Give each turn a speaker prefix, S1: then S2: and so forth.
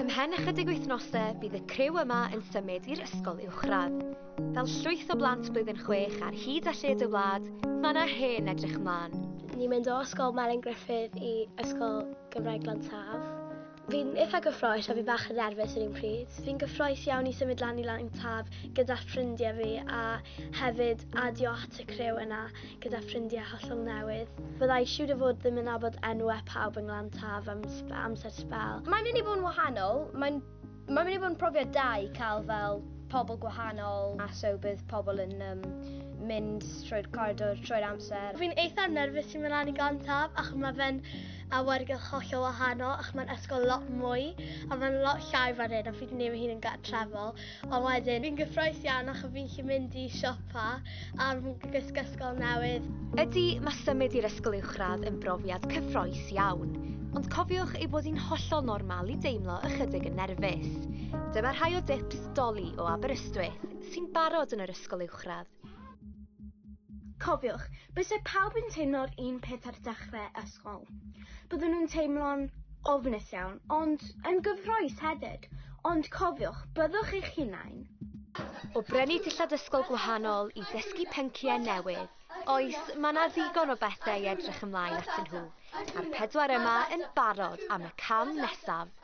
S1: Ymhen ychydig wythnosau, bydd y criw yma yn symud i'r ysgol uwchradd. Fel llwyth o blant blwyddyn 6 ar hyd a lled y wlad, mae yna hen edrych mlaen.
S2: Ni'n mynd o ysgol Melin Griffith i ysgol Gymraeg Glantaf. Fi'n eitha gyffrous a fi bach yn nerfus yr un pryd. Fi'n gyffrous iawn i symud lan i Glantaf gyda ffrindiau fi a hefyd adio at y criw yna gyda ffrindiau hollol newydd. Byddai siŵr o fod ddim yn nabod enwau pawb yn Glantaf am amser sbel.
S3: Mae'n mynd i fod yn wahanol. Mae'n mynd i fod yn profiad da i cael fel pobl gwahanol. A so bydd pobl yn mynd trwy'r coridor trwy'r amser.
S2: Fi'n eitha nerfus i mynd lan i Glantaf achos mae fe'n awyrgylch hollol wahanol achos mae'n ysgol lot mwy a mae'n lot llai fan hyn a fi'n gwneud fy hun yn gartrefol. Ond wedyn fi'n gyffrous iawn achos fi'n gallu mynd i siopa am gysgu ysgol newydd.
S1: Ydy, mae symud i'r ysgol uwchradd yn brofiad cyffrous iawn, ond cofiwch ei bod hi'n hollol normal i deimlo ychydig yn nerfus. Dyma rhai o dips Dolly o Aberystwyth sy'n barod yn yr ysgol uwchradd.
S2: Cofiwch, bysau pawb yn teimlo'r un peth ar dechrau ysgol. Byddwn nhw'n teimlo'n ofnus iawn, ond yn gyffrous hefyd. Ond cofiwch, byddwch eich hunain.
S1: O brynu dillad ysgol gwahanol i ddysgu pynciau newydd, oes, mae yna ddigon o bethau i edrych ymlaen atyn nhw, a'r pedwar yma yn barod am y cam nesaf.